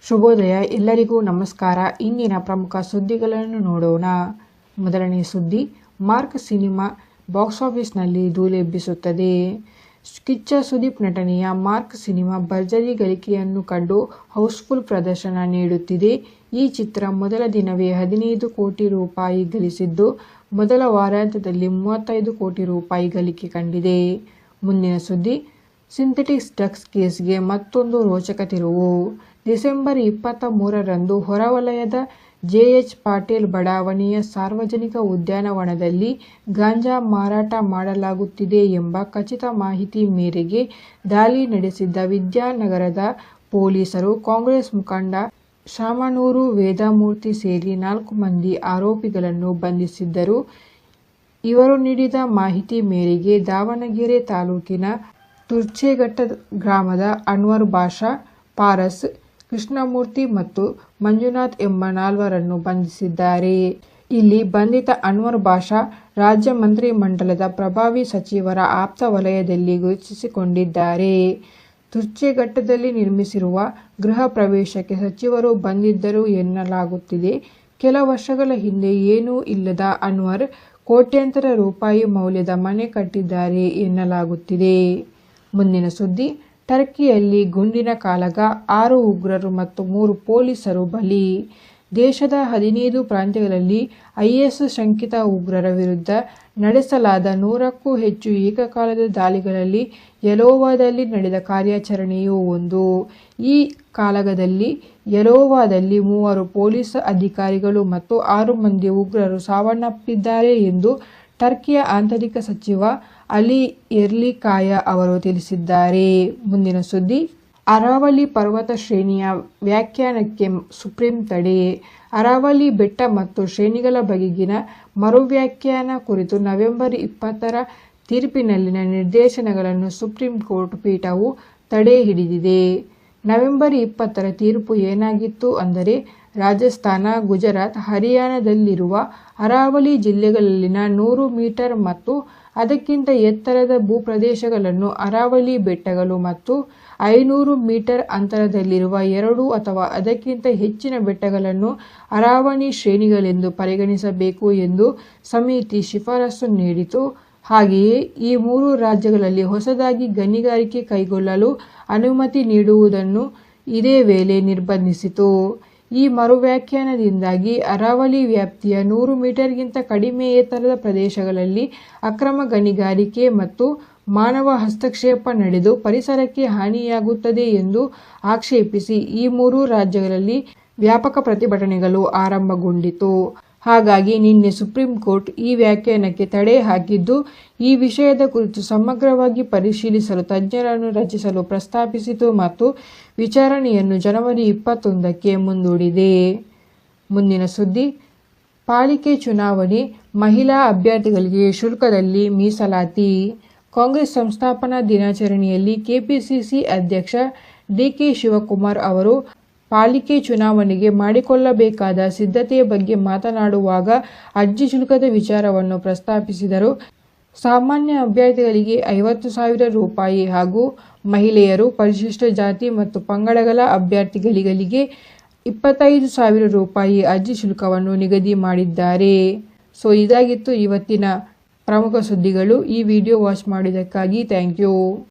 ಶುಭೋದಯ, ಎಲ್ಲರಿಗೂ ನಮಸ್ಕಾರ. ಇಂದಿನ ಪ್ರಮುಖ ಸುದ್ದಿಗಳನ್ನು ನೋಡೋಣ. ಮೊದಲನೇ ಸುದ್ದಿ, ಮಾರ್ಕ್ ಸಿನಿಮಾ ಬಾಕ್ಸ್ ಆಫೀಸ್ನಲ್ಲಿ ಧೂಳೆಬ್ಬಿಸುತ್ತದೆ. ಕಿಚ್ಚ ಸುದೀಪ್ ನಟನೆಯ ಮಾರ್ಕ್ ಸಿನಿಮಾ ಭರ್ಜರಿ ಗಳಿಕೆಯನ್ನು ಕಂಡು ಹೌಸ್ಫುಲ್ ಪ್ರದರ್ಶನ ನೀಡುತ್ತಿದೆ. ಈ ಚಿತ್ರ ಮೊದಲ ದಿನವೇ 15 ಕೋಟಿ ರೂಪಾಯಿ ಗಳಿಸಿದ್ದು, ಮೊದಲ ವಾರಾಂತ್ಯದಲ್ಲಿ 35 ಕೋಟಿ ರೂಪಾಯಿ ಗಳಿಕೆ ಕಂಡಿದೆ. ಮುಂದಿನ ಸುದ್ದಿ, ಸಿಂಥೆಟಿಕ್ ಡ್ರಗ್ಸ್ ಕೇಸ್ಗೆ ಮತ್ತೊಂದು ರೋಚಕ ತಿರುವು. ಡಿಸೆಂಬರ್ 23ರಂದು ಹೊರವಲಯದ ಜೆಎಚ್ ಪಾಟೀಲ್ ಬಡಾವಣೆಯ ಸಾರ್ವಜನಿಕ ಉದ್ಯಾನವನದಲ್ಲಿ ಗಾಂಜಾ ಮಾರಾಟ ಮಾಡಲಾಗುತ್ತಿದೆ ಎಂಬ ಖಚಿತ ಮಾಹಿತಿ ಮೇರೆಗೆ ದಾಳಿ ನಡೆಸಿದ್ದ ವಿದ್ಯಾನಗರದ ಪೊಲೀಸರು ಕಾಂಗ್ರೆಸ್ ಮುಖಂಡ ಶಾಮನೂರು ವೇದಮೂರ್ತಿ ಸೇರಿ 4 ಮಂದಿ ಆರೋಪಿಗಳನ್ನು ಬಂಧಿಸಿದ್ದರು. ಇವರು ನೀಡಿದ ಮಾಹಿತಿ ಮೇರೆಗೆ ದಾವಣಗೆರೆ ತಾಲೂಕಿನ ತುರ್ಚೆಘಟ್ಟ ಗ್ರಾಮದ ಅನ್ವರ್ ಬಾಷಾ, ಪಾರಸ್, ಕೃಷ್ಣಮೂರ್ತಿ ಮತ್ತು ಮಂಜುನಾಥ್ ಎಂಬ 4ರನ್ನು ಬಂಧಿಸಿದ್ದಾರೆ. ಇಲ್ಲಿ ಬಂಧಿತ ಅನ್ವರ್ ಬಾಷಾ ರಾಜ್ಯ ಮಂತ್ರಿಮಂಡಲದ ಪ್ರಭಾವಿ ಸಚಿವರ ಆಪ್ತ ವಲಯದಲ್ಲಿ ಗುರುತಿಸಿಕೊಂಡಿದ್ದಾರೆ. ತುರ್ಚೆಘಟ್ಟದಲ್ಲಿ ನಿರ್ಮಿಸಿರುವ ಗೃಹ ಪ್ರವೇಶಕ್ಕೆ ಸಚಿವರು ಬಂದಿದ್ದರು ಎನ್ನಲಾಗುತ್ತಿದೆ. ಕೆಲ ವರ್ಷಗಳ ಹಿಂದೆ ಏನೂ ಇಲ್ಲದ ಅನ್ವರ್ ಕೋಟ್ಯಂತರ ರೂಪಾಯಿ ಮೌಲ್ಯದ ಮನೆ ಕಟ್ಟಿದ್ದಾರೆ ಎನ್ನಲಾಗುತ್ತಿದೆ. ಮುಂದಿನ ಸುದ್ದಿ, ಟರ್ಕಿಯಲ್ಲಿ ಗುಂಡಿನ ಕಾಳಗ, 6 ಉಗ್ರರು ಮತ್ತು 3 ಪೊಲೀಸರು ಬಲಿ. ದೇಶದ 15 ಪ್ರಾಂತ್ಯಗಳಲ್ಲಿ ಐಎಸ್ ಶಂಕಿತ ಉಗ್ರರ ವಿರುದ್ಧ ನಡೆಸಲಾದ 100ಕ್ಕೂ ಹೆಚ್ಚು ಏಕಕಾಲದ ದಾಳಿಗಳಲ್ಲಿ ಯಲೋವಾದಲ್ಲಿ ನಡೆದ ಕಾರ್ಯಾಚರಣೆಯೂ ಒಂದು. ಈ ಕಾಳಗದಲ್ಲಿ ಯಲೋವಾದಲ್ಲಿ 3 ಪೊಲೀಸ್ ಅಧಿಕಾರಿಗಳು ಮತ್ತು 6 ಮಂದಿ ಉಗ್ರರು ಸಾವನ್ನಪ್ಪಿದ್ದಾರೆ ಎಂದು ಟರ್ಕಿಯ ಆಂತರಿಕ ಸಚಿವ ಅಲಿ ಎರ್ಲಿಕಾಯ ಅವರು ತಿಳಿಸಿದ್ದಾರೆ. ಮುಂದಿನ ಸುದ್ದಿ, ಅರಾವಲಿ ಪರ್ವತ ಶ್ರೇಣಿಯ ವ್ಯಾಖ್ಯಾನಕ್ಕೆ ಸುಪ್ರೀಂ ತಡೆ. ಅರಾವಲಿ ಬೆಟ್ಟ ಮತ್ತು ಶ್ರೇಣಿಗಳ ಬಗೆಗಿನ ಮರುವ್ಯಾಖ್ಯಾನ ಕುರಿತು ನವೆಂಬರ್ 20ರ ತೀರ್ಪಿನಲ್ಲಿನ ನಿರ್ದೇಶನಗಳನ್ನು ಸುಪ್ರೀಂ ಕೋರ್ಟ್ ಪೀಠವು ತಡೆ ಹಿಡಿದಿದೆ. ನವೆಂಬರ್ 20ರ ತೀರ್ಪು ಏನಾಗಿತ್ತು ಅಂದರೆ, ರಾಜಸ್ಥಾನ, ಗುಜರಾತ್, ಹರಿಯಾಣದಲ್ಲಿರುವ ಅರಾವಲಿ ಜಿಲ್ಲೆಗಳಲ್ಲಿನ 100 ಮೀಟರ್ ಮತ್ತು ಅದಕ್ಕಿಂತ ಎತ್ತರದ ಭೂಪ್ರದೇಶಗಳನ್ನು ಅರಾವಲಿ ಬೆಟ್ಟಗಳು ಮತ್ತು 500 ಮೀಟರ್ ಅಂತರದಲ್ಲಿರುವ 2 ಅಥವಾ ಅದಕ್ಕಿಂತ ಹೆಚ್ಚಿನ ಬೆಟ್ಟಗಳನ್ನು ಅರಾವಲಿ ಶ್ರೇಣಿಗಳೆಂದು ಪರಿಗಣಿಸಬೇಕು ಎಂದು ಸಮಿತಿ ಶಿಫಾರಸು ನೀಡಿತು. ಹಾಗೆಯೇ ಈ 3 ರಾಜ್ಯಗಳಲ್ಲಿ ಹೊಸದಾಗಿ ಗಣಿಗಾರಿಕೆ ಕೈಗೊಳ್ಳಲು ಅನುಮತಿ ನೀಡುವುದನ್ನು ಇದೇ ವೇಳೆ ನಿರ್ಬಂಧಿಸಿತು. ಈ ಮರುವ್ಯಾಖ್ಯಾನದಿಂದಾಗಿ ಅರಾವಲಿ ವ್ಯಾಪ್ತಿಯ 100 ಮೀಟರ್ಗಿಂತ ಕಡಿಮೆ ಎತ್ತರದ ಪ್ರದೇಶಗಳಲ್ಲಿ ಅಕ್ರಮ ಗಣಿಗಾರಿಕೆ ಮತ್ತು ಮಾನವ ಹಸ್ತಕ್ಷೇಪ ನಡೆದು ಪರಿಸರಕ್ಕೆ ಹಾನಿಯಾಗುತ್ತದೆ ಎಂದು ಆಕ್ಷೇಪಿಸಿ ಈ 3 ರಾಜ್ಯಗಳಲ್ಲಿ ವ್ಯಾಪಕ ಪ್ರತಿಭಟನೆಗಳು ಆರಂಭಗೊಂಡಿತು. ಹಾಗಾಗಿ ನಿನ್ನೆ ಸುಪ್ರೀಂ ಕೋರ್ಟ್ ಈ ವ್ಯಾಖ್ಯಾನಕ್ಕೆ ತಡೆ ಹಾಕಿದ್ದು, ಈ ವಿಷಯದ ಕುರಿತು ಸಮಗ್ರವಾಗಿ ಪರಿಶೀಲಿಸಲು ತಜ್ಞರನ್ನು ರಚಿಸಲು ಪ್ರಸ್ತಾಪಿಸಿತು ಮತ್ತು ವಿಚಾರಣೆಯನ್ನು ಜನವರಿ 21ಕ್ಕೆ ಮುಂದೂಡಿದೆ. ಮುಂದಿನ ಸುದ್ದಿ, ಪಾಲಿಕೆ ಚುನಾವಣೆ, ಮಹಿಳಾ ಅಭ್ಯರ್ಥಿಗಳಿಗೆ ಶುಲ್ಕದಲ್ಲಿ ಮೀಸಲಾತಿ. ಕಾಂಗ್ರೆಸ್ ಸಂಸ್ಥಾಪನಾ ದಿನಾಚರಣೆಯಲ್ಲಿ ಕೆಪಿಸಿಸಿ ಅಧ್ಯಕ್ಷ ಡಿಕೆ ಶಿವಕುಮಾರ್ ಅವರು ಪಾಲಿಕೆ ಚುನಾವಣೆಗೆ ಮಾಡಿಕೊಳ್ಳಬೇಕಾದ ಸಿದ್ಧತೆಯ ಬಗ್ಗೆ ಮಾತನಾಡುವಾಗ ಅರ್ಜಿ ಶುಲ್ಕದ ವಿಚಾರವನ್ನು ಪ್ರಸ್ತಾಪಿಸಿದರು. ಸಾಮಾನ್ಯ ಅಭ್ಯರ್ಥಿಗಳಿಗೆ 50,000 ರೂಪಾಯಿ ಹಾಗೂ ಮಹಿಳೆಯರು, ಪರಿಶಿಷ್ಟ ಜಾತಿ ಮತ್ತು ಪಂಗಡಗಳ ಅಭ್ಯರ್ಥಿಗಳಿಗೆ 25,000 ರೂಪಾಯಿ ಅರ್ಜಿ ಶುಲ್ಕವನ್ನು ನಿಗದಿ ಮಾಡಿದ್ದಾರೆ. ಇದಾಗಿತ್ತು ಇವತ್ತಿನ ಪ್ರಮುಖ ಸುದ್ದಿಗಳು. ಈ ವಿಡಿಯೋ ವಾಚ್ ಮಾಡಿದ್ದಕ್ಕಾಗಿ ಥ್ಯಾಂಕ್ ಯು.